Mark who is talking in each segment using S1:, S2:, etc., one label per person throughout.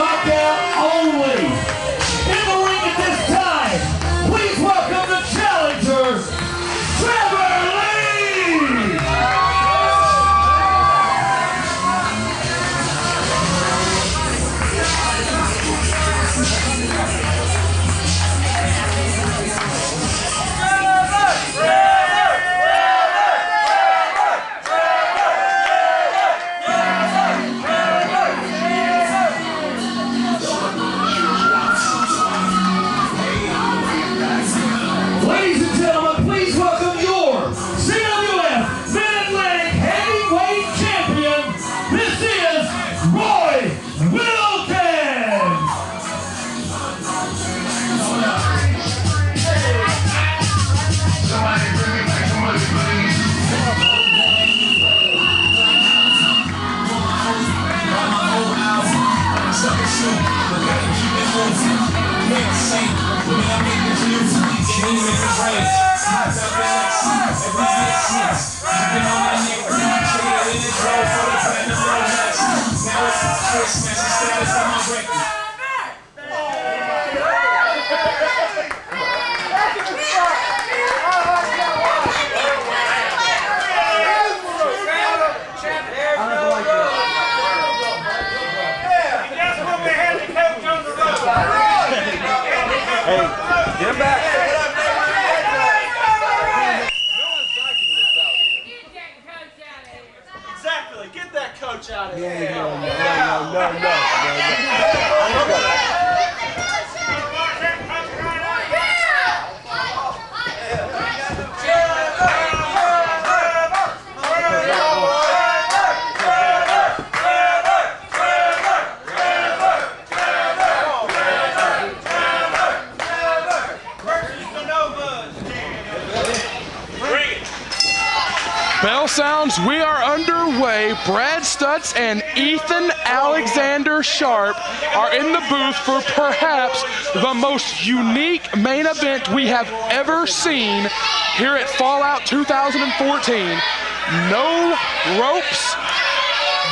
S1: knockout only. In the ring at this time, please welcome the challenger, Trevor Lee! Ladies and gentlemen, please welcome your CWF Mid-Atlantic Heavyweight Champion. This is Wilkins!
S2: Get him back.
S3: Exactly. Get that coach out of here.
S4: Bell sounds, we are underway. Brad Stutts and Ethan Alexander Sharp are in the booth for perhaps the most unique main event we have ever seen here at Fallout 2014. No ropes,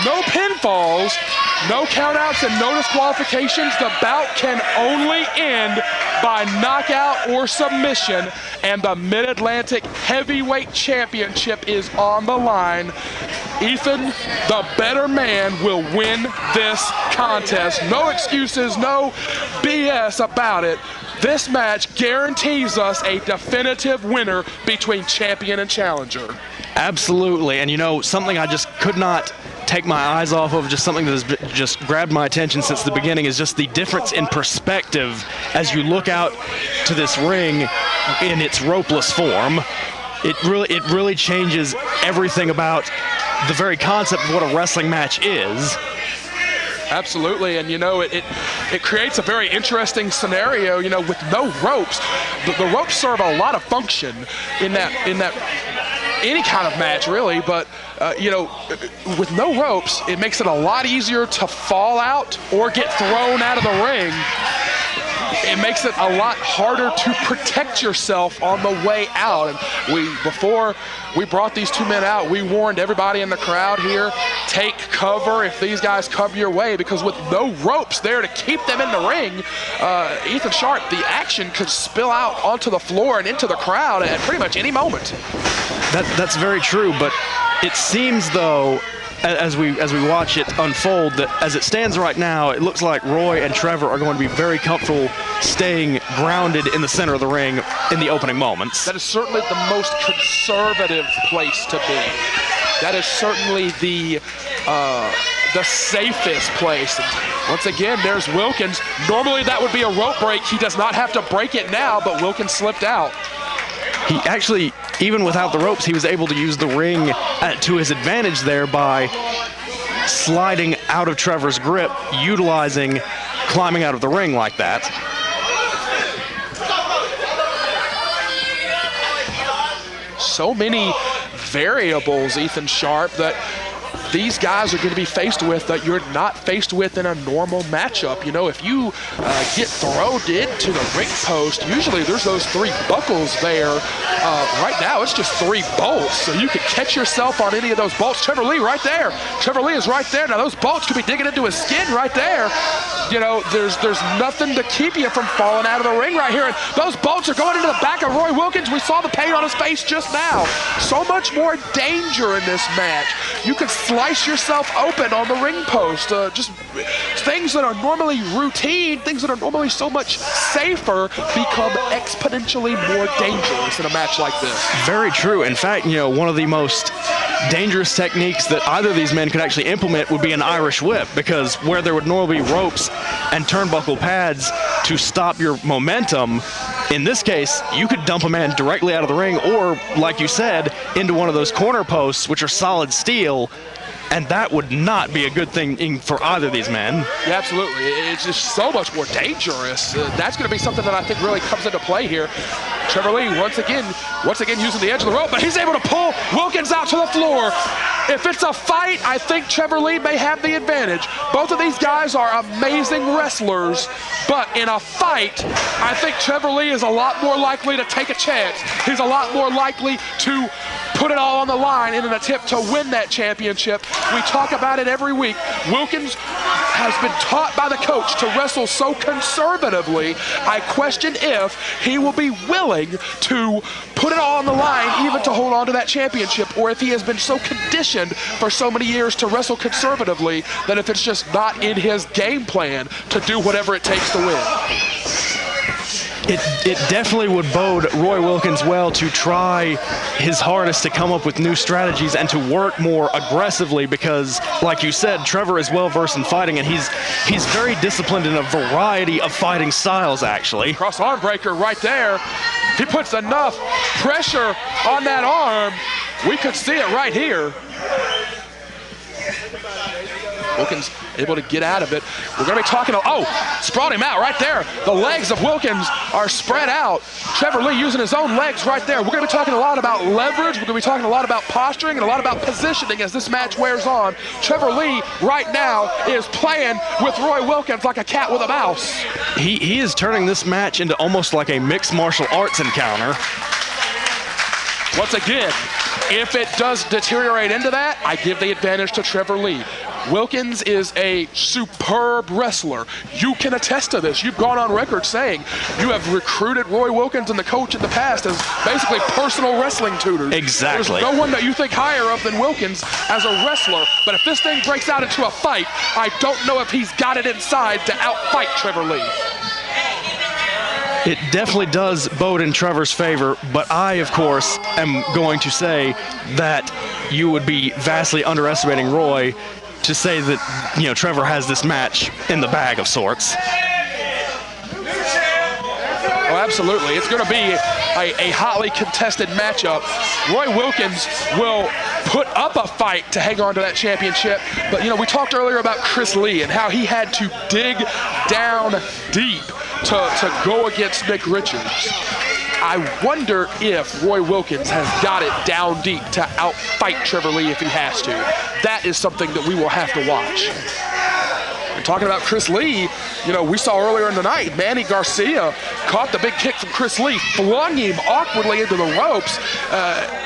S4: no pinfalls, no countouts, and no disqualifications. The bout can only end by knockout or submission, and the Mid-Atlantic Heavyweight Championship is on the line. Ethan, the better man, will win this contest. No excuses, no BS about it. This match guarantees us a definitive winner between champion and challenger.
S2: Absolutely, and you know, something I just could not take my eyes off of, just something that has just grabbed my attention since the beginning, is just the difference in perspective as you look out to this ring in its ropeless form. It really changes everything about the very concept of what a wrestling match is.
S4: Absolutely, and you know, it creates a very interesting scenario, you know, with no ropes. The ropes serve a lot of function in that any kind of match, really, but you know, with no ropes, it makes it a lot easier to fall out or get thrown out of the ring. It makes it a lot harder to protect yourself on the way out. And before we brought these two men out, we warned everybody in the crowd here, take cover if these guys come your way, because with no ropes there to keep them in the ring, Ethan Sharp, the action could spill out onto the floor and into the crowd at pretty much any moment.
S2: That's very true, but it seems though, as we watch it unfold, that as it stands right now, it looks like Roy and Trevor are going to be very comfortable staying grounded in the center of the ring in the opening moments.
S4: That is certainly the most conservative place to be. That is certainly the safest place. And once again, there's Wilkins. Normally that would be a rope break. He does not have to break it now, but Wilkins slipped out.
S2: He actually, even without the ropes, he was able to use the ring to his advantage there by sliding out of Trevor's grip, utilizing climbing out of the ring like that.
S4: So many variables, Ethan Sharp, that these guys are going to be faced with that you're not faced with in a normal matchup. You know, if you get thrown into the ring post, usually there's those three buckles there. Right now, it's just three bolts, so you could catch yourself on any of those bolts. Trevor Lee right there. Trevor Lee is right there. Now, those bolts could be digging into his skin right there. you know, there's nothing to keep you from falling out of the ring right here. And those bolts are going into the back of Roy Wilkins. We saw the pain on his face just now. So much more danger in this match. You could slice yourself open on the ring post. Just things that are normally routine, things that are normally so much safer, become exponentially more dangerous in a match like this.
S2: Very true. In fact, you know, one of the most dangerous techniques that either of these men could actually implement would be an Irish whip, because where there would normally be ropes and turnbuckle pads to stop your momentum, in this case, you could dump a man directly out of the ring, or, like you said, into one of those corner posts, which are solid steel, and that would not be a good thing for either of these men.
S4: Yeah, absolutely. It's just so much more dangerous. That's going to be something that I think really comes into play here. Trevor Lee once again using the edge of the rope, but he's able to pull Wilkins out to the floor. If it's a fight, I think Trevor Lee may have the advantage. Both of these guys are amazing wrestlers, but in a fight, I think Trevor Lee is a lot more likely to take a chance. He's a lot more likely to put it all on the line in an attempt to win that championship. We talk about it every week. Wilkins has been taught by the coach to wrestle so conservatively. I question if he will be willing to put it all on the line even to hold on to that championship, or if he has been so conditioned for so many years to wrestle conservatively that if it's just not in his game plan to do whatever it takes to win.
S2: It definitely would bode Roy Wilkins well to try his hardest to come up with new strategies and to work more aggressively, because, like you said, Trevor is well versed in fighting, and he's very disciplined in a variety of fighting styles, actually.
S4: Cross arm breaker right there. If he puts enough pressure on that arm, we could see it right here. Wilkins able to get out of it. We're going to be talking, sprawled him out right there. The legs of Wilkins are spread out. Trevor Lee using his own legs right there. We're going to be talking a lot about leverage. We're going to be talking a lot about posturing and a lot about positioning as this match wears on. Trevor Lee right now is playing with Roy Wilkins like a cat with a mouse.
S2: He is turning this match into almost like a mixed martial arts encounter.
S4: Once again, if it does deteriorate into that, I give the advantage to Trevor Lee. Wilkins is a superb wrestler. You can attest to this. You've gone on record saying you have recruited Roy Wilkins and the coach in the past as basically personal wrestling tutors.
S2: Exactly.
S4: There's no one that you think higher of than Wilkins as a wrestler. But if this thing breaks out into a fight, I don't know if he's got it inside to outfight Trevor Lee.
S2: It definitely does bode in Trevor's favor, but I, of course, am going to say that you would be vastly underestimating Roy to say that, you know, Trevor has this match in the bag of sorts.
S4: Oh, absolutely. It's going to be a hotly contested matchup. Roy Wilkins will put up a fight to hang on to that championship. But, you know, we talked earlier about Chris Lee and how he had to dig down deep to go against Nick Richards. I wonder if Roy Wilkins has got it down deep to outfight Trevor Lee if he has to. That is something that we will have to watch. And talking about Chris Lee, you know, we saw earlier in the night, Manny Garcia caught the big kick from Chris Lee, flung him awkwardly into the ropes.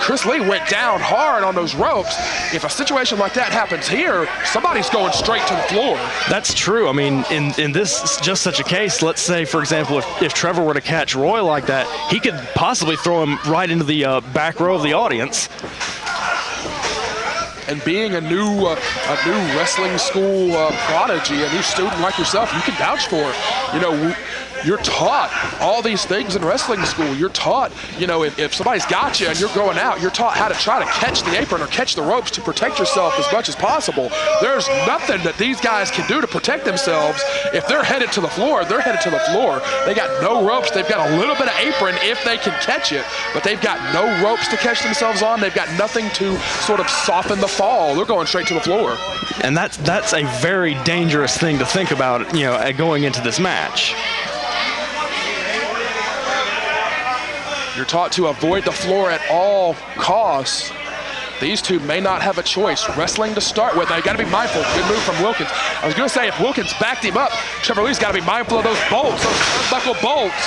S4: Chris Lee went down hard on those ropes. If a situation like that happens here, somebody's going straight to the floor.
S2: That's true. I mean, in this, just such a case, let's say, for example, if Trevor were to catch Roy like that, he could possibly throw him right into the back row of the audience.
S4: And being a new wrestling school prodigy, a new student like yourself, you can vouch for it. You know, you're taught all these things in wrestling school. You're taught, you know, if somebody's got you and you're going out, you're taught how to try to catch the apron or catch the ropes to protect yourself as much as possible. There's nothing that these guys can do to protect themselves. If they're headed to the floor, they're headed to the floor. They got no ropes. They've got a little bit of apron if they can catch it, but they've got no ropes to catch themselves on. They've got nothing to sort of soften the fall. They're going straight to the floor.
S2: And that's a very dangerous thing to think about, you know, going into this match.
S4: You're taught to avoid the floor at all costs. These two may not have a choice. Wrestling to start with. Now, you got to be mindful. Good move from Wilkins. I was going to say, if Wilkins backed him up, Trevor Lee's got to be mindful of those bolts, those turnbuckle bolts.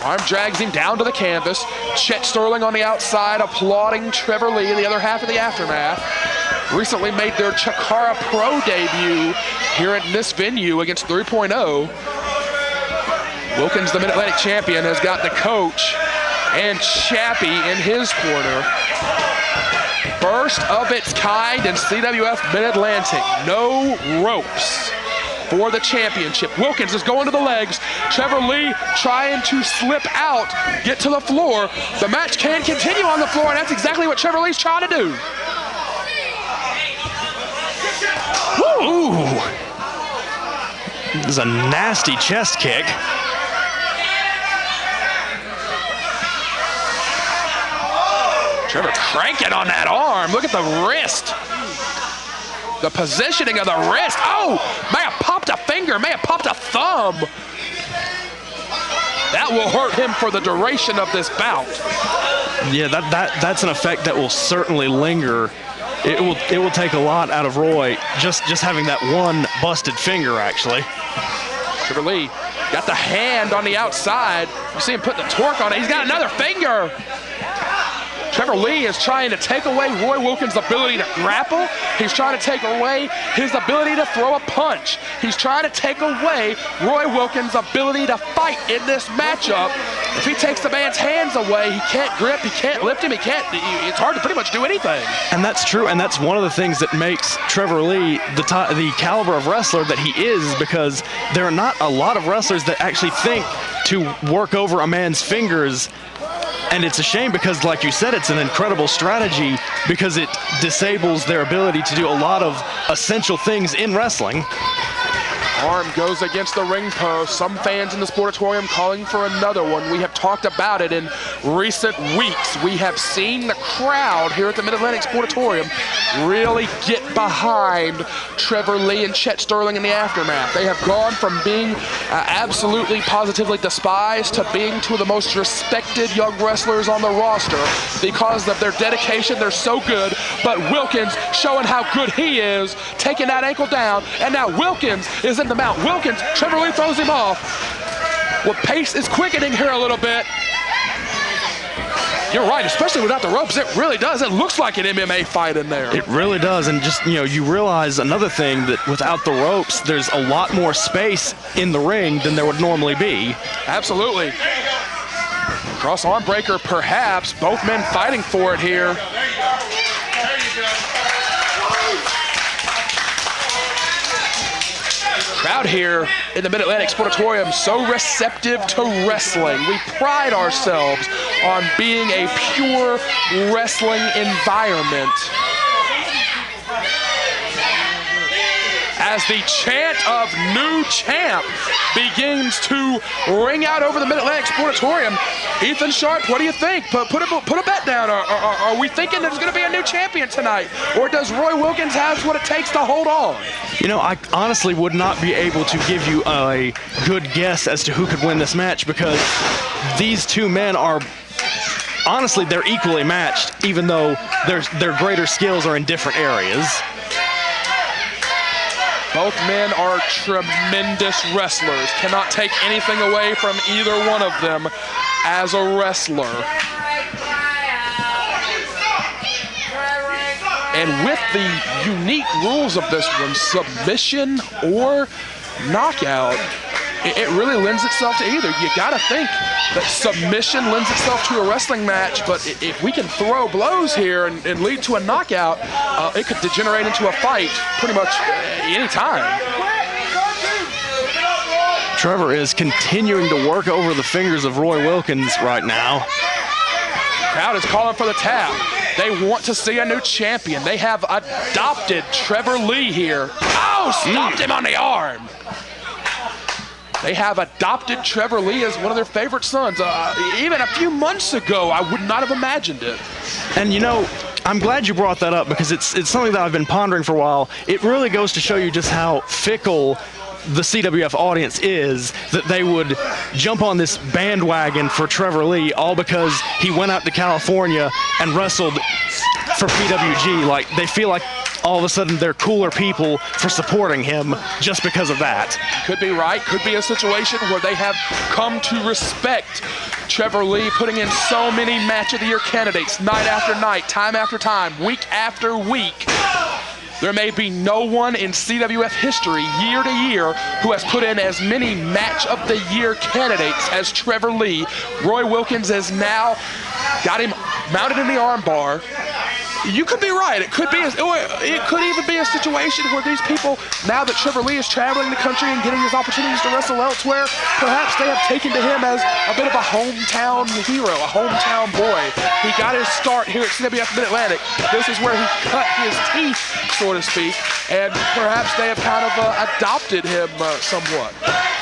S4: Arm drags him down to the canvas. Chet Sterling on the outside applauding Trevor Lee, the other half of the aftermath. recently made their Chikara Pro debut here at this venue against 3.0. Wilkins, the Mid-Atlantic champion, has got the coach and Chappie in his corner. First of its kind in CWF Mid-Atlantic. No ropes for the championship. Wilkins is going to the legs. Trevor Lee trying to slip out, get to the floor. The match can continue on the floor, and that's exactly what Trevor Lee's trying to do.
S2: Ooh. This is a nasty chest kick.
S4: Trevor cranking on that arm. Look at the wrist. The positioning of the wrist. Oh, may have popped a finger, may have popped a thumb. That will hurt him for the duration of this bout.
S2: Yeah, that's an effect that will certainly linger. It will take a lot out of Roy just having that one busted finger, actually.
S4: Trevor Lee got the hand on the outside. You see him putting the torque on it. He's got another finger. Trevor Lee is trying to take away Roy Wilkins' ability to grapple. He's trying to take away his ability to throw a punch. He's trying to take away Roy Wilkins' ability to fight in this matchup. If he takes the man's hands away, he can't grip, he can't lift him, it's hard to pretty much do anything.
S2: And that's true, and that's one of the things that makes Trevor Lee the caliber of wrestler that he is, because there are not a lot of wrestlers that actually think to work over a man's fingers. And it's a shame because, like you said, it's an incredible strategy because it disables their ability to do a lot of essential things in wrestling.
S4: Arm goes against the ring post. Some fans in the Sportatorium calling for another one. We have talked about it in recent weeks. We have seen the crowd here at the Mid-Atlantic Sportatorium really get behind Trevor Lee and Chet Sterling in the aftermath. They have gone from being absolutely positively despised to being two of the most respected young wrestlers on the roster because of their dedication. They're so good, but Wilkins showing how good he is, taking that ankle down, and now Wilkins is in the mount. Wilkins, Trevor Lee throws him off. Well, pace is quickening here a little bit. You're right, especially without the ropes, it really does. It looks like an MMA fight in there.
S2: It really does, and just, you realize another thing, that without the ropes, there's a lot more space in the ring than there would normally be.
S4: Absolutely. Cross arm breaker, perhaps. Both men fighting for it here. Crowd here in the Mid-Atlantic Sportatorium so receptive to wrestling. We pride ourselves on being a pure wrestling environment. As the chant of new champ begins to ring out over the Mid-Atlantic Sportatorium. Ethan Sharp, what do you think? Put a bet down. Are we thinking there's going to be a new champion tonight? Or does Roy Wilkins have what it takes to hold on?
S2: I honestly would not be able to give you a good guess as to who could win this match, because these two men are, honestly, they're equally matched, even though their greater skills are in different areas.
S4: Both men are tremendous wrestlers. Cannot take anything away from either one of them as a wrestler. And with the unique rules of this one, submission or knockout, it really lends itself to either. You gotta think that submission lends itself to a wrestling match, but if we can throw blows here and lead to a knockout, it could degenerate into a fight pretty much any time.
S2: Trevor is continuing to work over the fingers of Roy Wilkins right now.
S4: Crowd is calling for the tap. They want to see a new champion. They have adopted Trevor Lee here. Oh, stopped him on the arm. They have adopted Trevor Lee as one of their favorite sons. Even a few months ago, I would not have imagined it.
S2: And I'm glad you brought that up, because it's something that I've been pondering for a while. It really goes to show you just how fickle the CWF audience is, that they would jump on this bandwagon for Trevor Lee all because he went out to California and wrestled for PWG. Like, they feel like all of a sudden they're cooler people for supporting him just because of that.
S4: Could be right. Could be a situation where they have come to respect Trevor Lee, putting in so many match of the year candidates night after night, time after time, week after week. There may be no one in CWF history year to year who has put in as many Match of the Year candidates as Trevor Lee. Roy Wilkins has now got him mounted in the armbar. You could be right. It could even be a situation where these people, now that Trevor Lee is traveling the country and getting his opportunities to wrestle elsewhere, perhaps they have taken to him as a bit of a hometown hero, a hometown boy. He got his start here at CWF Mid-Atlantic. This is where he cut his teeth, so to speak, and perhaps they have kind of adopted him somewhat.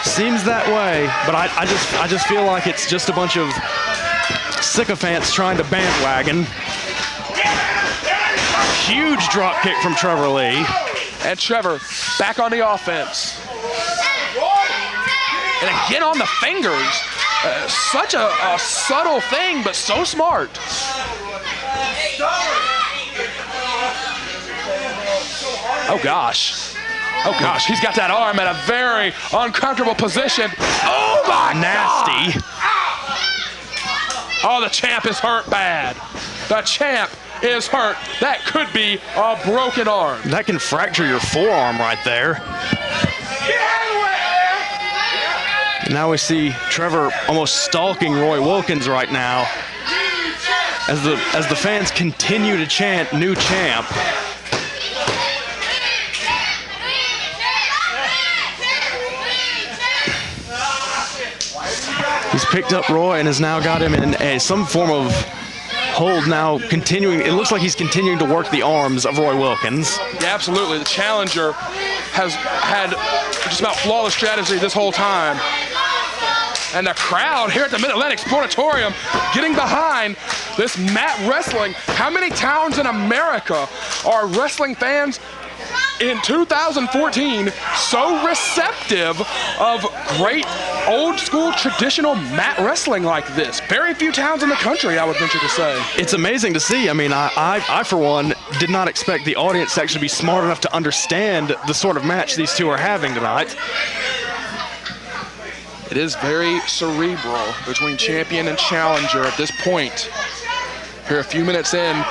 S2: Seems that way, but I just feel like it's just a bunch of sycophants trying to bandwagon. Huge drop kick from Trevor Lee.
S4: And Trevor back on the offense. And again on the fingers. Such a subtle thing, but so smart. Oh gosh. Oh gosh, he's got that arm at a very uncomfortable position. Oh my
S2: nasty.
S4: God. Oh, the champ is hurt bad. The champ is hurt. That could be a broken arm.
S2: That can fracture your forearm right there. Now we see Trevor almost stalking Roy Wilkins right now as the fans continue to chant "New Champ." He's picked up Roy and has now got him in some form of hold now, continuing. It looks like he's continuing to work the arms of Roy Wilkins.
S4: Yeah, absolutely. The challenger has had just about flawless strategy this whole time. And the crowd here at the Mid-Atlantic Sportatorium getting behind this mat wrestling. How many towns in America are wrestling fans in 2014 so receptive of great old school traditional mat wrestling like this? Very few towns in the country, I would venture to say.
S2: It's amazing to see. I mean, I for one did not expect the audience to actually be smart enough to understand the sort of match these two are having tonight.
S4: It is very cerebral between champion and challenger at this point. Here a few minutes in.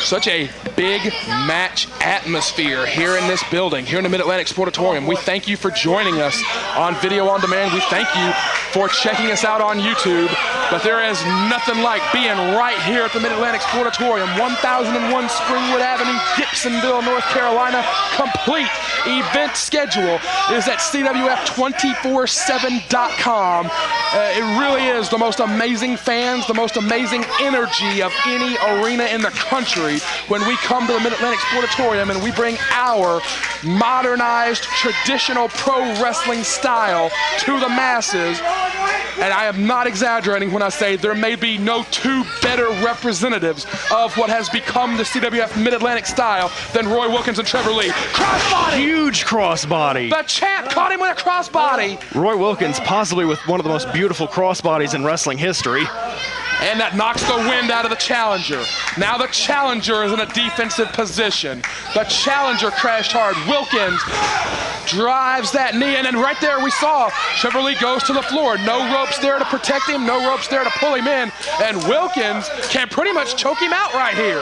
S4: Such a big match atmosphere here in this building, here in the Mid-Atlantic Sportatorium. We thank you for joining us on Video On Demand. We thank you for checking us out on YouTube. But there is nothing like being right here at the Mid-Atlantic Sportatorium, 1001 Springwood Avenue, Gibsonville, North Carolina. Complete event schedule is at CWF247.com. It really is the most amazing fans, the most amazing energy of any arena in the country when we come to the Mid-Atlantic Sportatorium and we bring our modernized, traditional pro wrestling style to the masses. And I am not exaggerating when I say there may be no two better representatives of what has become the CWF Mid-Atlantic style than Roy Wilkins and Trevor Lee. Crossbody!
S2: Huge crossbody.
S4: The champ caught him with a crossbody.
S2: Roy Wilkins possibly with one of the most beautiful crossbodies in wrestling history.
S4: And that knocks the wind out of the challenger. Now the challenger is in a defensive position. The challenger crashed hard. Wilkins drives that knee, and then right there we saw Trevor Lee goes to the floor. No ropes there to protect him, no ropes there to pull him in, and Wilkins can pretty much choke him out right here.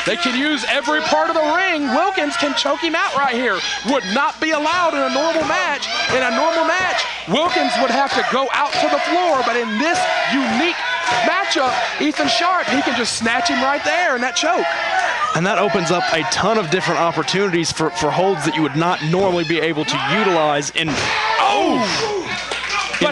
S4: They can use every part of the ring. Wilkins can choke him out right here. Would not be allowed in a normal match. In a normal match, Wilkins would have to go out to the floor, but in this unique matchup, Ethan Sharp, he can just snatch him right there in that choke.
S2: And that opens up a ton of different opportunities for holds that you would not normally be able to utilize in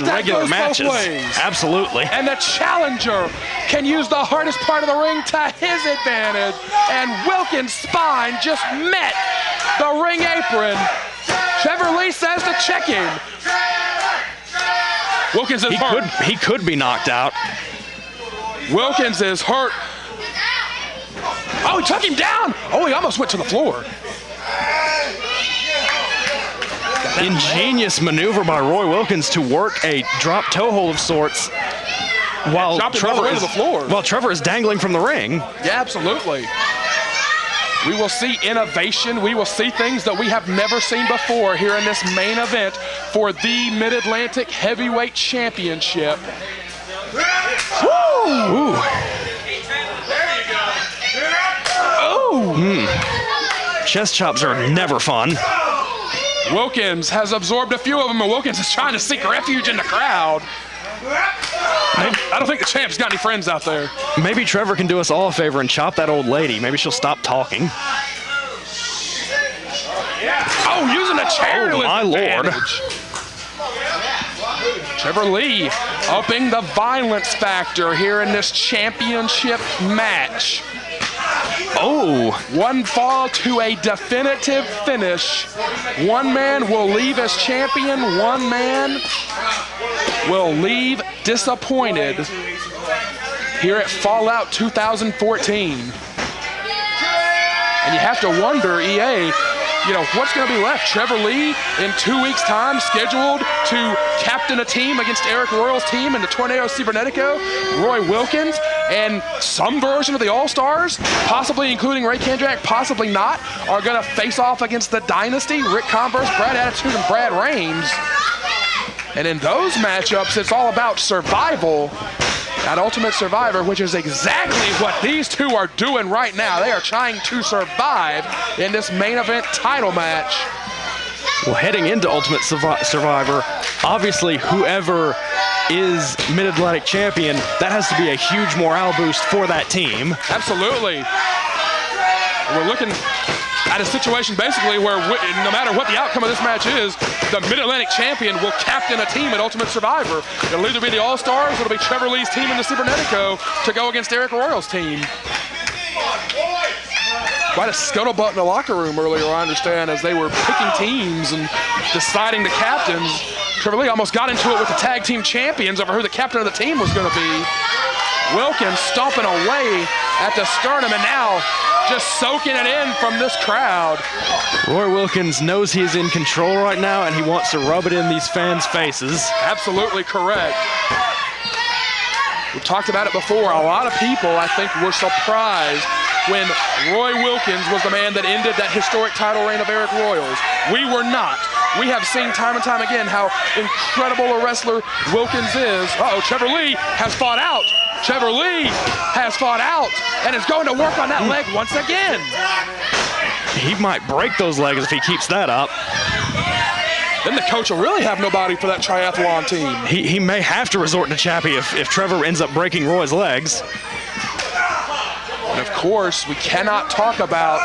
S2: regular matches. Absolutely.
S4: And the challenger can use the hardest part of the ring to his advantage. And Wilkins' spine just met the ring apron. Trevor Lee says to check him. Wilkins is hurt.
S2: He could be knocked out.
S4: Wilkins is hurt. Oh, he took him down. Oh, he almost went to the floor.
S2: Ingenious maneuver by Roy Wilkins to work a drop toe hold of sorts while Trevor is dangling from the ring.
S4: Yeah, absolutely. We will see innovation. We will see things that we have never seen before here in this main event for the Mid-Atlantic Heavyweight Championship.
S2: Woo! Ooh.
S3: There you go.
S4: Oh!
S2: Chest chops are never fun.
S4: Wilkins has absorbed a few of them, and Wilkins is trying to seek refuge in the crowd. I don't think the champ's got any friends out there.
S2: Maybe Trevor can do us all a favor and chop that old lady. Maybe she'll stop talking.
S4: Oh, using a chair to his
S2: my lord.
S4: advantage. Trevor Lee upping the violence factor here in this championship match.
S2: Oh.
S4: One fall to a definitive finish. One man will leave as champion. One man will leave disappointed here at Fallout 2014. And you have to wonder, EA, what's going to be left? Trevor Lee in 2 weeks' time scheduled to captain a team against Arik Royal's team in the Tornado Cibernetico. Roy Wilkins and some version of the All-Stars, possibly including Ray Kandrack, possibly not, are going to face off against the Dynasty, Ric Converse, Brad Attitude, and Brad Rames. And in those matchups, it's all about survival at Ultimate Survivor, which is exactly what these two are doing right now. They are trying to survive in this main event title match.
S2: Well, heading into Ultimate Survivor, obviously whoever is Mid-Atlantic champion, that has to be a huge morale boost for that team.
S4: Absolutely. We're looking at a situation basically where no matter what the outcome of this match is, the Mid-Atlantic champion will captain a team at Ultimate Survivor. It'll either be the All-Stars, it'll be Trevor Lee's team in the Cibernetico to go against Arik Royal's team. Quite a scuttlebutt in the locker room earlier, I understand, as they were picking teams and deciding the captains. Trevor Lee almost got into it with the tag team champions over who the captain of the team was going to be. Wilkins stomping away at the sternum, and now just soaking it in from this crowd.
S2: Roy Wilkins knows he's in control right now, and he wants to rub it in these fans' faces.
S4: Absolutely correct. We've talked about it before. A lot of people, I think, were surprised when Roy Wilkins was the man that ended that historic title reign of Arik Royals. We were not. We have seen time and time again how incredible a wrestler Wilkins is. Trevor Lee has fought out. Trevor Lee has fought out and is going to work on that leg once again.
S2: He might break those legs if he keeps that up.
S4: Then the coach will really have nobody for that triathlon team.
S2: He may have to resort to Chappie if Trevor ends up breaking Roy's legs.
S4: And of course, we cannot talk about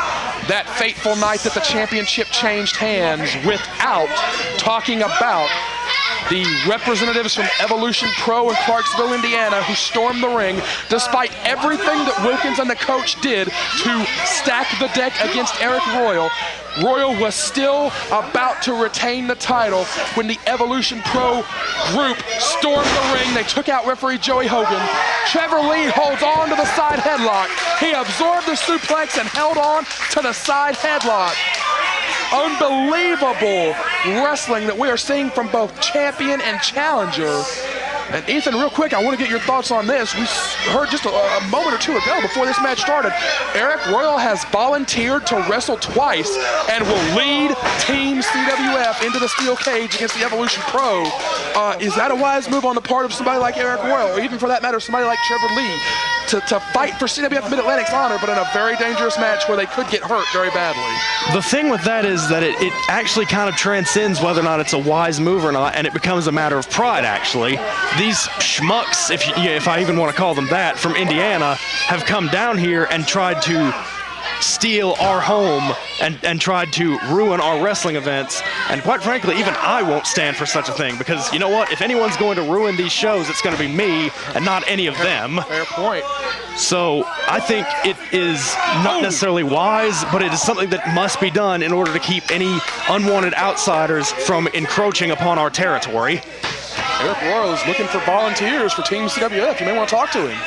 S4: that fateful night that the championship changed hands without talking about the representatives from Evolution Pro in Clarksville, Indiana, who stormed the ring despite everything that Wilkins and the coach did to stack the deck against Arik Royal. Royal was still about to retain the title when the Evolution Pro group stormed the ring. They took out referee Joey Hogan. Trevor Lee holds on to the side headlock. He absorbed the suplex and held on to the side headlock. Unbelievable wrestling that we are seeing from both champion and challenger. And Ethan, real quick, I want to get your thoughts on this. We heard just a moment or two ago before this match started, Arik Royal has volunteered to wrestle twice and will lead Team CWF into the steel cage against the Evolution Pro. Is that a wise move on the part of somebody like Arik Royal, or even for that matter, somebody like Trevor Lee, to fight for CWF Mid-Atlantic's honor, but in a very dangerous match where they could get hurt very badly?
S2: The thing with that is that it actually kind of transcends whether or not it's a wise move or not, and it becomes a matter of pride, actually. These schmucks, if I even want to call them that, from Indiana, have come down here and tried to steal our home and tried to ruin our wrestling events. And quite frankly, even I won't stand for such a thing, because you know what? If anyone's going to ruin these shows, it's going to be me and not any of them.
S4: Fair point.
S2: So I think it is not necessarily wise, but it is something that must be done in order to keep any unwanted outsiders from encroaching upon our territory.
S4: Arik Royal is looking for volunteers for Team CWF. You may want to talk to him.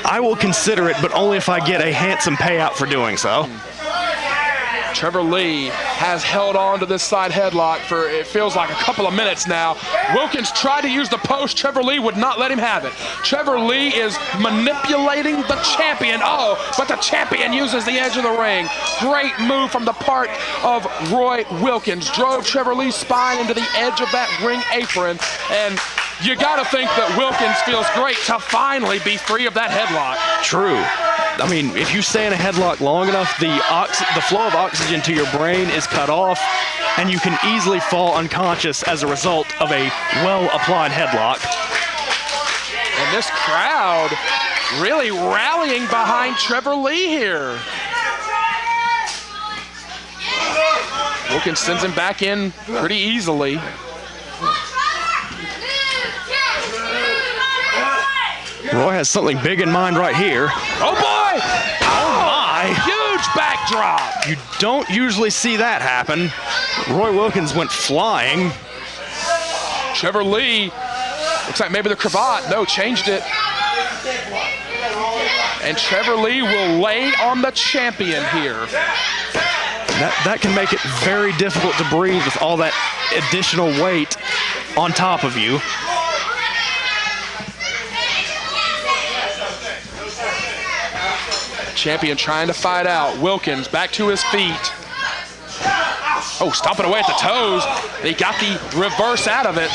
S2: I will consider it, but only if I get a handsome payout for doing so.
S4: Trevor Lee has held on to this side headlock for, it feels like, a couple of minutes now. Wilkins tried to use the post. Trevor Lee would not let him have it. Trevor Lee is manipulating the champion. But the champion uses the edge of the ring. Great move from the part of Roy Wilkins. Drove Trevor Lee's spine into the edge of that ring apron. And you got to think that Wilkins feels great to finally be free of that headlock.
S2: True. I mean, if you stay in a headlock long enough, the flow of oxygen to your brain is cut off, and you can easily fall unconscious as a result of a well-applied headlock.
S4: And this crowd really rallying behind Trevor Lee here. Wilkins sends him back in pretty easily.
S2: Roy has something big in mind right here.
S4: Oh boy! Oh my! Huge backdrop!
S2: You don't usually see that happen. Roy Wilkins went flying.
S4: Trevor Lee, looks like maybe the cravat, no, changed it. And Trevor Lee will lay on the champion here.
S2: That can make it very difficult to breathe with all that additional weight on top of you.
S4: Champion trying to fight out. Wilkins back to his feet. Oh, stomping away at the toes. They got the reverse out of it.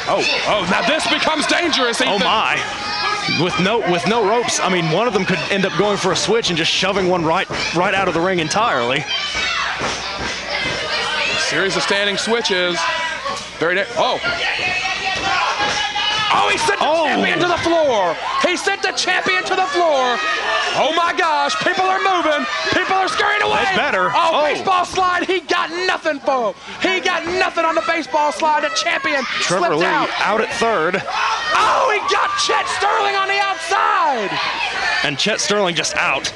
S4: Oh, now this becomes dangerous, Ethan.
S2: Oh my. With no ropes, I mean, one of them could end up going for a switch and just shoving one right out of the ring entirely.
S4: Series of standing switches. Oh, he sent the champion to the floor. He sent the champion to the floor. Oh my gosh, people are moving. People are scurrying away.
S2: That's better.
S4: Oh, baseball slide, he got nothing for him. He got nothing on the baseball slide. The champion
S2: Trevor
S4: slipped
S2: Lee
S4: out
S2: at third.
S4: Oh, he got Chet Sterling on the outside.
S2: And Chet Sterling just out.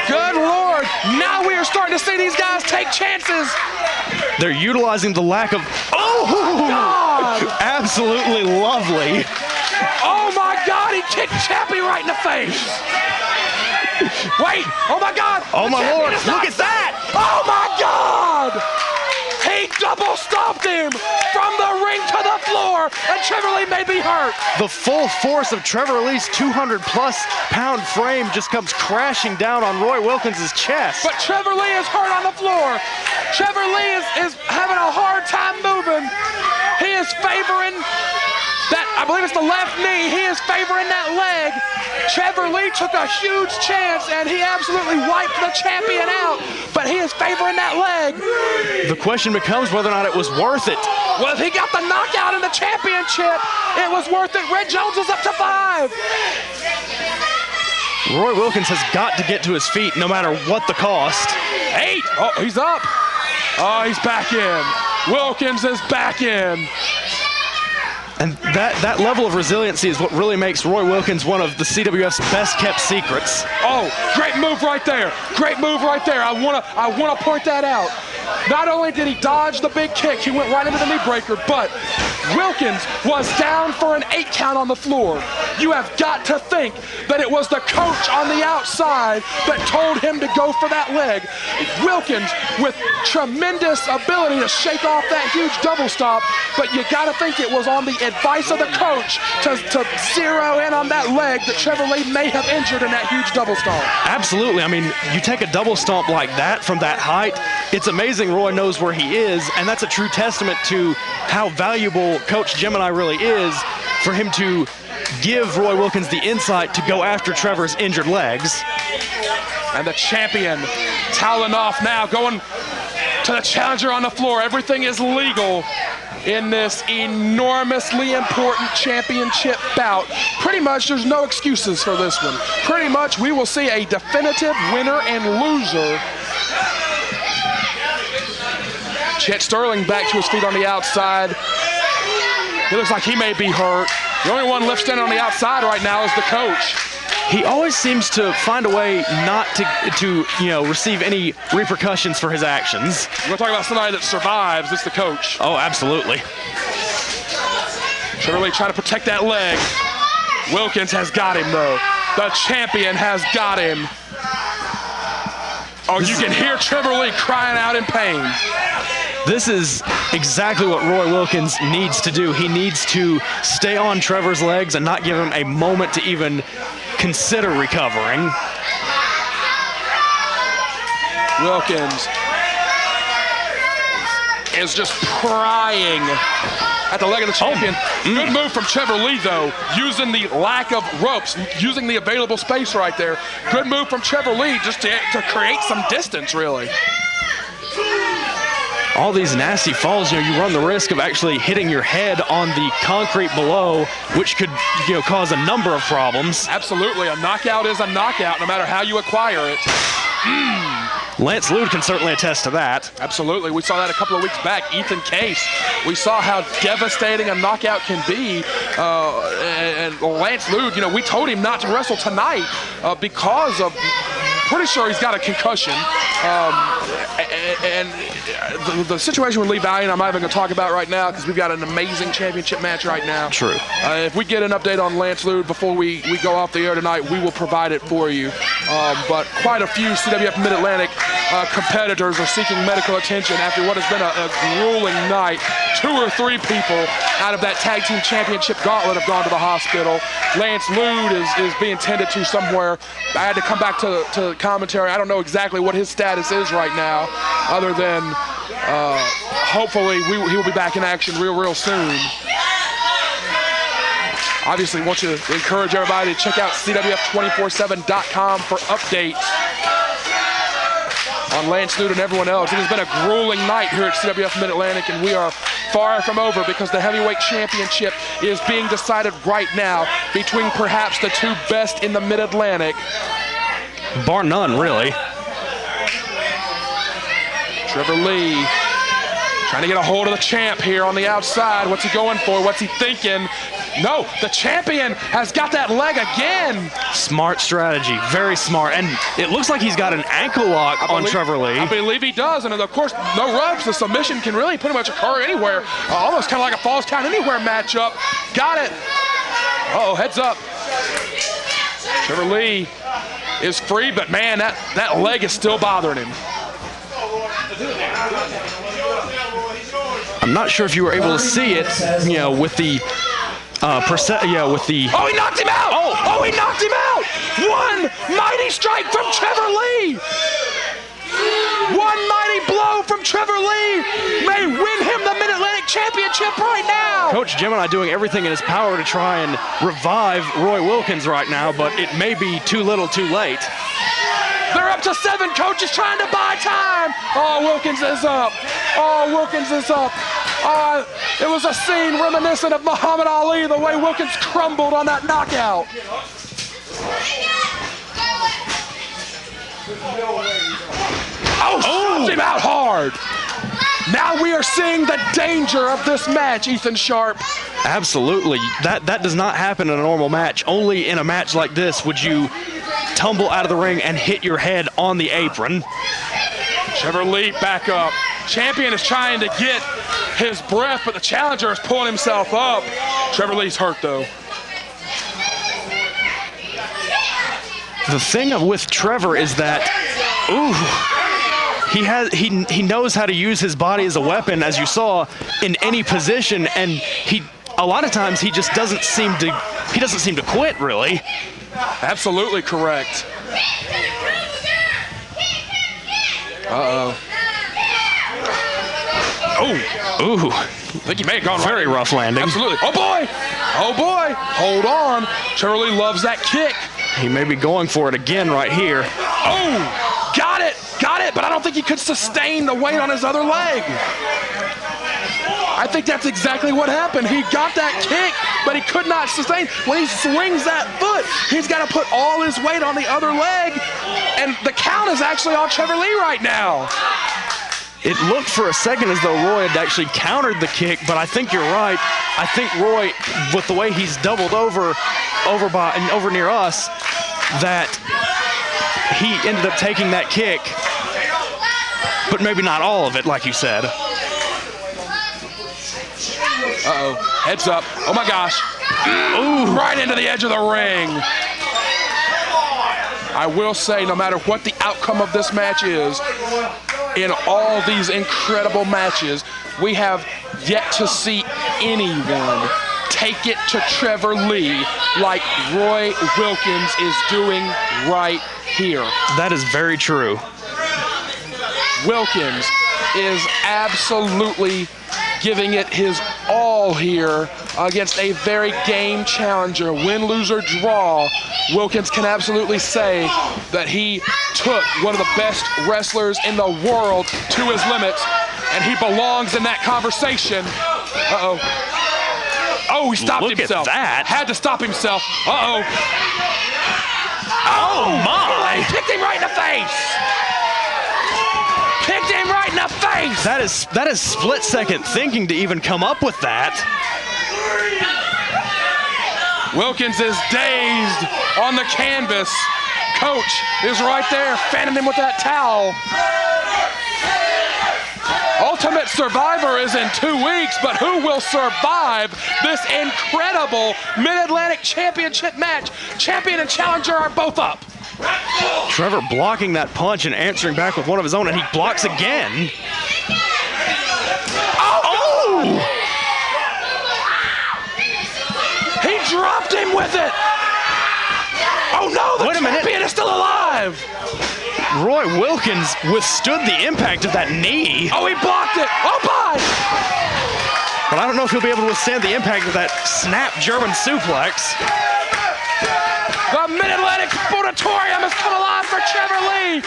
S4: Good Lord, now we are starting to see these guys take chances.
S2: They're utilizing the lack of,
S4: God.
S2: Absolutely lovely.
S4: Oh my God, he kicked Chappie right in the face. Wait, oh my God.
S2: Oh my Lord, look at that.
S4: Oh my God. He double stomped him from the ring to the floor, and Trevor Lee may be hurt.
S2: The full force of Trevor Lee's 200-plus pound frame just comes crashing down on Roy Wilkins' chest.
S4: But Trevor Lee is hurt on the floor. Trevor Lee is having a hard time moving. He is favoring that, I believe it's the left knee. He is favoring that leg. Trevor Lee took a huge chance, and he absolutely wiped the champion out, but he is favoring that leg.
S2: The question becomes whether or not it was worth it.
S4: Well, if he got the knockout in the championship, it was worth it. Red Jones is up to 5.
S2: Roy Wilkins has got to get to his feet no matter what the cost.
S4: 8. Oh, he's up. Oh, he's back in. Wilkins is back in.
S2: And that level of resiliency is what really makes Roy Wilkins one of the CWF's best kept secrets.
S4: Oh, great move right there. Great move right there. I wanna point that out. Not only did he dodge the big kick, he went right into the knee breaker, but Wilkins was down for an 8 count on the floor. You have got to think that it was the coach on the outside that told him to go for that leg. Wilkins with tremendous ability to shake off that huge double stop, but you got to think it was on the advice of the coach to zero in on that leg that Trevor Lee may have injured in that huge double stomp.
S2: Absolutely. I mean, you take a double stomp like that from that height, it's amazing Roy knows where he is, and that's a true testament to how valuable Coach Gemini really is for him to give Roy Wilkins the insight to go after Trevor's injured legs.
S4: And the champion toweling off now, going to the challenger on the floor. Everything is legal in this enormously important championship bout. Pretty much there's no excuses for this one. Pretty much we will see a definitive winner and loser. Chet Sterling back to his feet on the outside. He looks like he may be hurt. The only one left standing on the outside right now is the coach.
S2: He always seems to find a way not to receive any repercussions for his actions.
S4: We're talking about somebody that survives. It's the coach.
S2: Oh, absolutely.
S4: Trevor Lee trying to protect that leg. Wilkins has got him, though. The champion has got him. Oh, you can hear Trevor Lee crying out in pain.
S2: This is exactly what Roy Wilkins needs to do. He needs to stay on Trevor's legs and not give him a moment to even consider recovering.
S4: Wilkins is just prying at the leg of the champion. Good move from Trevor Lee, though, using the lack of ropes, using the available space right there. Good move from Trevor Lee just to create some distance, really.
S2: All these nasty falls, you run the risk of actually hitting your head on the concrete below, which could, cause a number of problems.
S4: Absolutely, a knockout is a knockout, no matter how you acquire it.
S2: Lance Lude can certainly attest to that.
S4: Absolutely, we saw that a couple of weeks back. Ethan Case, we saw how devastating a knockout can be. And Lance Lude, we told him not to wrestle tonight because of, pretty sure he's got a concussion. And the situation with Lee Valiant, I'm not even going to talk about right now because we've got an amazing championship match right now.
S2: True.
S4: If we get an update on Lance Lude before we go off the air tonight, we will provide it for you. But quite a few CWF Mid-Atlantic competitors are seeking medical attention after what has been a grueling night. 2 or 3 people out of that tag team championship gauntlet have gone to the hospital. Lance Lude is being tended to somewhere. I had to come back to commentary. I don't know exactly what his status is right now, other than hopefully he will be back in action real soon. Obviously, want to encourage everybody to check out CWF247.com for updates on Lance Lude and everyone else. It has been a grueling night here at CWF Mid-Atlantic, and we are far from over because the heavyweight championship is being decided right now between perhaps the 2 best in the Mid-Atlantic.
S2: Bar none, really.
S4: Trevor Lee trying to get a hold of the champ here on the outside. What's he going for? What's he thinking? No, the champion has got that leg again.
S2: Smart strategy, very smart. And it looks like he's got an ankle lock on Trevor Lee.
S4: I believe he does. And of course, no ropes. The submission can really pretty much occur anywhere. Almost kind of like a Falls Count Anywhere matchup. Got it. Uh-oh, heads up. Trevor Lee is free, but man, that leg is still bothering him.
S2: I'm not sure if you were able to see it, with the
S4: Oh, he knocked him out! Oh, he knocked him out! One mighty strike from Trevor Lee! One mighty blow from Trevor Lee may win him the Mid-Atlantic Championship right now!
S2: Coach Gemini doing everything in his power to try and revive Roy Wilkins right now, but it may be too little too late.
S4: They're up to 7. Coach is trying to buy time. Oh, Wilkins is up. Oh, Wilkins is up. It was a scene reminiscent of Muhammad Ali, the way Wilkins crumbled on that knockout. Oh, stuffed him out hard. Now we are seeing the danger of this match, Ethan Sharp.
S2: Absolutely. That does not happen in a normal match. Only in a match like this would you tumble out of the ring and hit your head on the apron.
S4: Trevor Lee back up. Champion is trying to get his breath, but the challenger is pulling himself up. Trevor Lee's hurt, though.
S2: The thing with Trevor is that, he knows how to use his body as a weapon, as you saw, in any position, and a lot of times he just doesn't seem to quit, really.
S4: Absolutely correct. Uh-oh.
S2: Ooh.
S4: I think he may have gone
S2: very
S4: right.
S2: rough landing.
S4: Absolutely. Oh boy! Hold on. Trevor Lee loves that kick.
S2: He may be going for it again right here.
S4: Oh! Got it! But I don't think he could sustain the weight on his other leg. I think that's exactly what happened. He got that kick, but he could not sustain. When he swings that foot, he's got to put all his weight on the other leg, and the count is actually on Trevor Lee right now.
S2: It looked for a second as though Roy had actually countered the kick, but I think you're right. I think Roy, with the way he's doubled over near us, that he ended up taking that kick, but maybe not all of it, like you said.
S4: Uh-oh, heads up. Oh my gosh. Ooh, right into the edge of the ring. I will say, no matter what the outcome of this match is, in all these incredible matches, we have yet to see anyone take it to Trevor Lee like Roy Wilkins is doing right here.
S2: That is very true.
S4: Wilkins is absolutely giving it his all here against a very game challenger. Win, lose, or draw, Wilkins can absolutely say that he took one of the best wrestlers in the world to his limits, and he belongs in that conversation. Uh-oh. Oh, he stopped himself.
S2: Look at that.
S4: Had to stop himself. Uh-oh.
S2: Oh, my.
S4: He kicked him right in the face. Kicked him right in the face.
S2: That is split-second thinking to even come up with that.
S4: Wilkins is dazed on the canvas. Coach is right there, fanning him with that towel. Ultimate Survivor is in 2 weeks, but who will survive this incredible Mid-Atlantic Championship match? Champion and challenger are both up.
S2: Trevor blocking that punch and answering back with one of his own, and he blocks again. Oh!
S4: He dropped him with it. Oh no, the champion is still alive.
S2: Roy Wilkins withstood the impact of that knee.
S4: Oh, he blocked it. Oh, bye.
S2: But I don't know if he'll be able to withstand the impact of that snap German suplex.
S4: The Mid-Atlantic Sportatorium has come alive for Trevor Lee.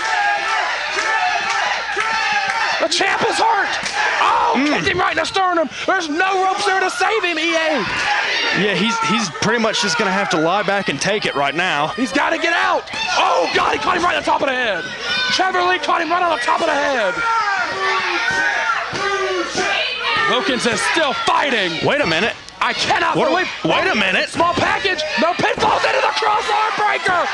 S4: The champ is hurt. Oh, kicked him right in the sternum. There's no ropes there to save him, EA.
S2: Yeah, he's pretty much just gonna have to lie back and take it right now.
S4: He's got to get out. Oh, God, he caught him right on the top of the head. Trevor Lee caught him right on the top of the head. Wilkins is still fighting.
S2: Wait a minute.
S4: I cannot believe.
S2: Wait a minute.
S4: Small package. No pinfalls into the cross arm breaker.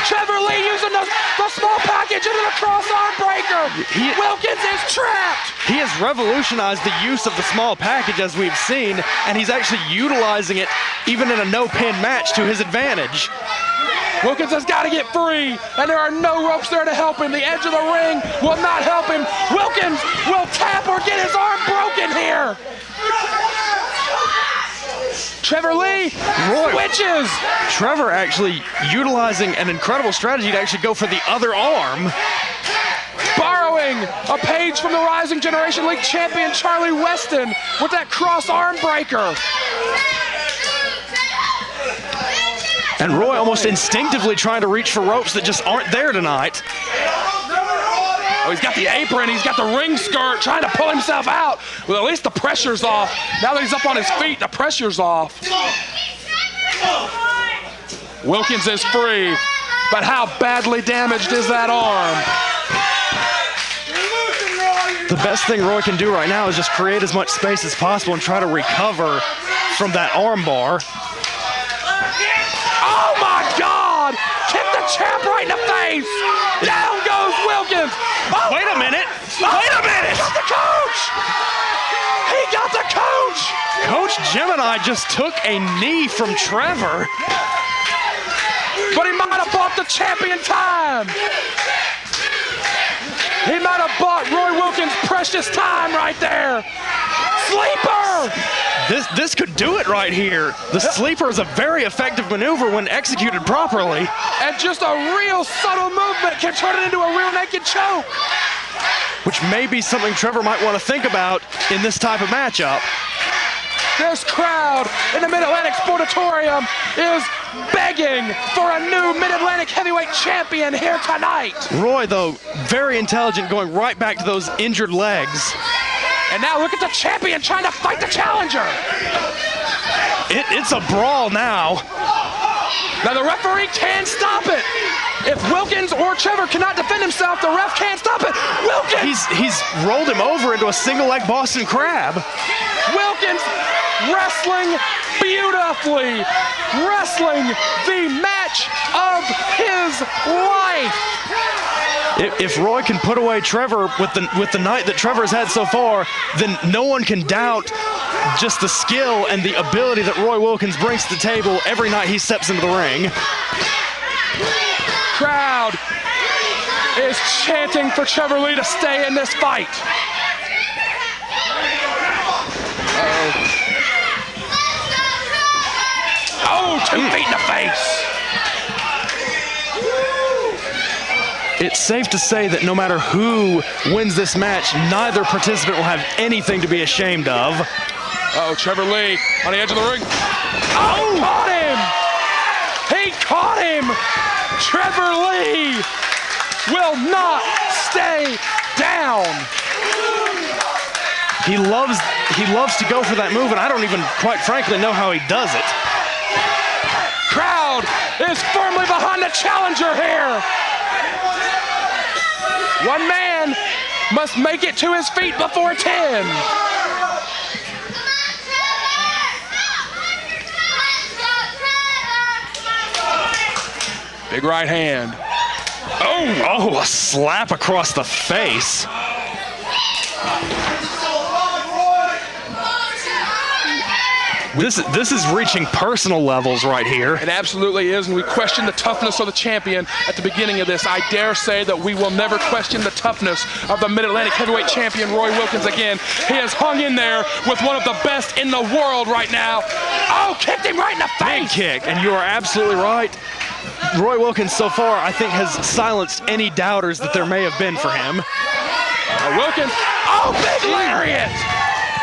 S4: Trevor Lee using the small package into the cross arm breaker. Wilkins is trapped.
S2: He has revolutionized the use of the small package as we've seen, and he's actually utilizing it even in a no-pin match to his advantage.
S4: Wilkins has got to get free, and there are no ropes there to help him. The edge of the ring will not help him. Wilkins will tap or get his arm broken here. Trevor Lee switches.
S2: Trevor actually utilizing an incredible strategy to actually go for the other arm.
S4: Borrowing a page from the Rising Generation League champion Charlie Weston with that cross arm breaker.
S2: And Roy almost instinctively trying to reach for ropes that just aren't there tonight.
S4: Oh, he's got the apron, he's got the ring skirt, trying to pull himself out. Well, at least the pressure's off. Now that he's up on his feet, the pressure's off. Wilkins is free, but how badly damaged is that arm?
S2: The best thing Roy can do right now is just create as much space as possible and try to recover from that arm bar.
S4: Oh my God! Kick the champ right in the face! Down goes Wilkins! Oh,
S2: wait a minute! Wait a minute!
S4: He got the coach! He got the coach!
S2: Coach Gemini just took a knee from Trevor.
S4: But he might have bought the champion time. He might have bought Roy Wilkins' precious time right there. Sleeper!
S2: This could do it right here. The sleeper is a very effective maneuver when executed properly.
S4: And just a real subtle movement can turn it into a rear naked choke.
S2: Which may be something Trevor might want to think about in this type of matchup.
S4: This crowd in the Mid-Atlantic Sportatorium is begging for a new Mid-Atlantic heavyweight champion here tonight.
S2: Roy, though, very intelligent, going right back to those injured legs.
S4: And now look at the champion trying to fight the challenger.
S2: It's a brawl now.
S4: Now the referee can stop it. If Wilkins or Trevor cannot defend himself, the ref can't stop it. Wilkins!
S2: He's rolled him over into a single leg Boston Crab.
S4: Wilkins wrestling beautifully. Wrestling the match of his life.
S2: If Roy can put away Trevor with the night that Trevor's had so far, then no one can doubt just the skill and the ability that Roy Wilkins brings to the table every night he steps into the ring.
S4: Crowd is chanting for Trevor Lee to stay in this fight. Oh, 2 feet in the face.
S2: it's safe to say that no matter who wins this match, neither participant will have anything to be ashamed of.
S4: Uh-oh, Trevor Lee on the edge of the ring. Oh, caught him! He caught him! Trevor Lee will not stay down.
S2: He loves to go for that move, and I don't even, quite frankly, know how he does it.
S4: Crowd is firmly behind the challenger here. One man must make it to his feet before 10. Big right hand.
S2: Oh, a slap across the face. This is reaching personal levels right here.
S4: It absolutely is, and we question the toughness of the champion at the beginning of this. I dare say that we will never question the toughness of the Mid-Atlantic heavyweight champion, Roy Wilkins, again. He has hung in there with one of the best in the world right now. Oh, kicked him right in the face.
S2: Big kick, and you are absolutely right. Roy Wilkins so far, I think, has silenced any doubters that there may have been for him.
S4: Wilkins, oh, big lariat!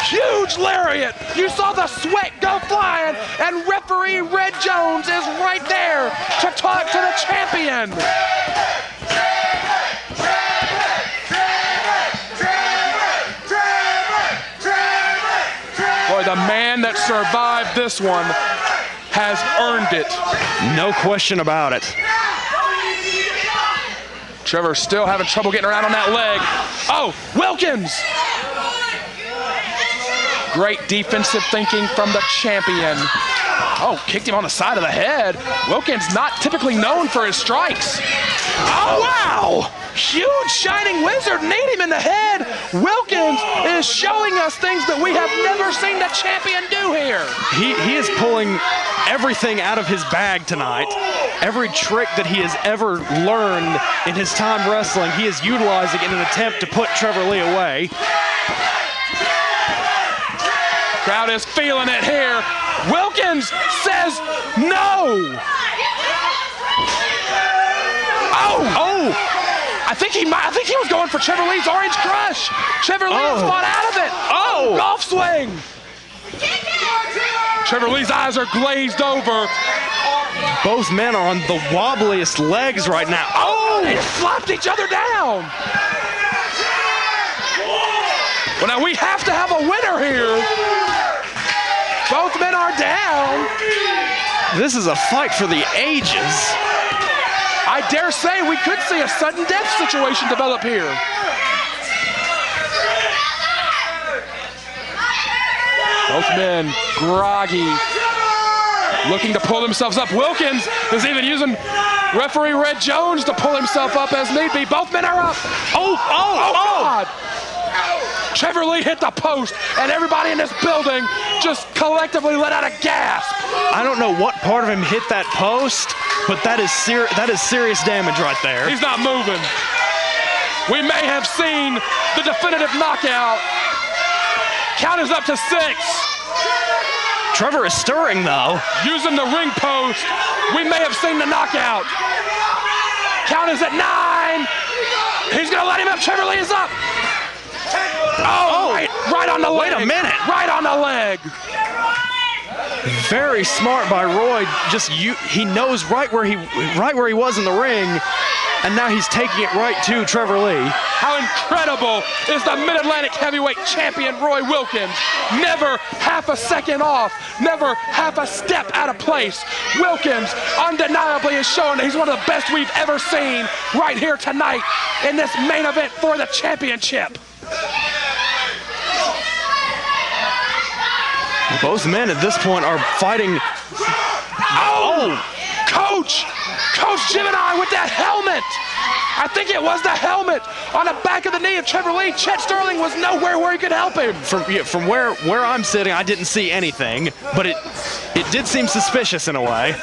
S4: Huge lariat! You saw the sweat go flying, and referee Red Jones is right there to talk to the champion. Boy, the man that survived this one has earned it.
S2: No question about it.
S4: Trevor still having trouble getting around on that leg. Oh, Wilkins! Great defensive thinking from the champion. Oh, kicked him on the side of the head. Wilkins not typically known for his strikes. Oh, wow! Huge shining wizard, need him in the head. Wilkins is showing us things that we have never seen the champion do here.
S2: He is pulling everything out of his bag tonight. Every trick that he has ever learned in his time wrestling, he is utilizing in an attempt to put Trevor Lee away.
S4: Crowd is feeling it here. Wilkins says no. Oh! I think he was going for Trevor Lee's Orange Crush. Trevor Lee fought out of it. Oh! Golf swing. Trevor Lee's eyes are glazed over.
S2: Both men are on the wobbliest legs right now.
S4: Oh! They slapped each other down. Well, now we have to have a winner here. Both men are down.
S2: This is a fight for the ages.
S4: I dare say we could see a sudden death situation develop here. Both men groggy, looking to pull themselves up. Wilkins is even using referee Red Jones to pull himself up as need be. Both men are up. Oh, God. Trevor Lee hit the post, and everybody in this building just collectively let out a gasp.
S2: I don't know what part of him hit that post, but that is serious damage right there.
S4: He's not moving. We may have seen the definitive knockout. Count is up to 6.
S2: Trevor is stirring, though.
S4: Using the ring post, we may have seen the knockout. Count is at 9. He's gonna let him up. Trevor Lee is up. Oh, right on the leg.
S2: Wait a minute.
S4: Right on the leg.
S2: Very smart by Roy. He knows right where he was in the ring, and now he's taking it right to Trevor Lee.
S4: How incredible is the Mid-Atlantic heavyweight champion Roy Wilkins? Never half a second off, never half a step out of place. Wilkins undeniably is showing that he's one of the best we've ever seen right here tonight in this main event for the championship.
S2: Both men at this point are fighting.
S4: Coach Gemini with that helmet. I think it was the helmet on the back of the knee of Trevor Lee. Chet Sterling was nowhere where he could help him.
S2: From where I'm sitting, I didn't see anything, but it did seem suspicious in a way.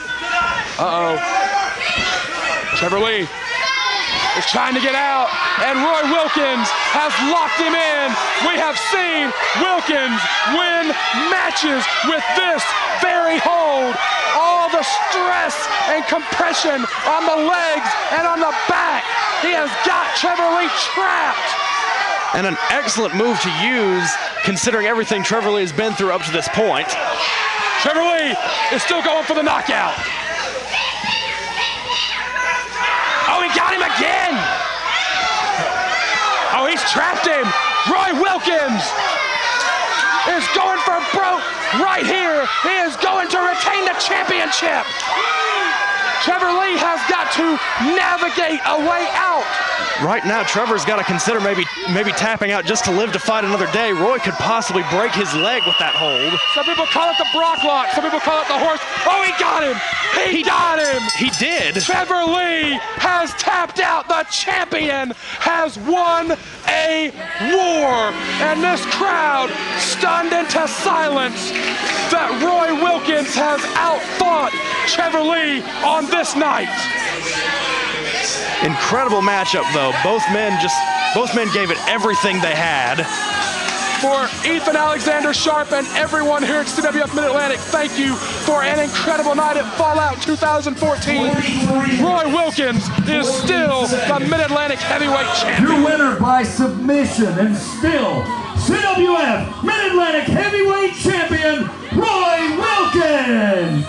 S4: Trevor Lee is trying to get out, and Roy Wilkins has locked him in. We have seen Wilkins win matches with this very hold. All the stress and compression on the legs and on the back He has got Trevor Lee trapped.
S2: And an excellent move to use, considering everything Trevor Lee has been through up to this point.
S4: Trevor Lee is still going for the knockout. Oh, he got him again. Oh, he's trapped him. Roy Wilkins is going for broke right here. He is going to retain the championship. Trevor Lee has got to navigate a way out.
S2: Right now, Trevor's got to consider maybe tapping out just to live to fight another day. Roy could possibly break his leg with that hold.
S4: Some people call it the Brock lock. Some people call it the horse. Oh, he got him. He got him.
S2: He did.
S4: Trevor Lee has tapped out. The champion has won a war. And this crowd stunned into silence that Roy Wilkins has outfought Trevor Lee on this night.
S2: Incredible matchup, though. Both men gave it everything they had.
S4: For Ethan Alexander Sharp and everyone here at CWF Mid-Atlantic, thank you for an incredible night at Fallout 2014. Roy Wilkins is still the Mid-Atlantic heavyweight champion.
S1: Your winner by submission and still CWF Mid-Atlantic heavyweight champion, Roy Wilkins.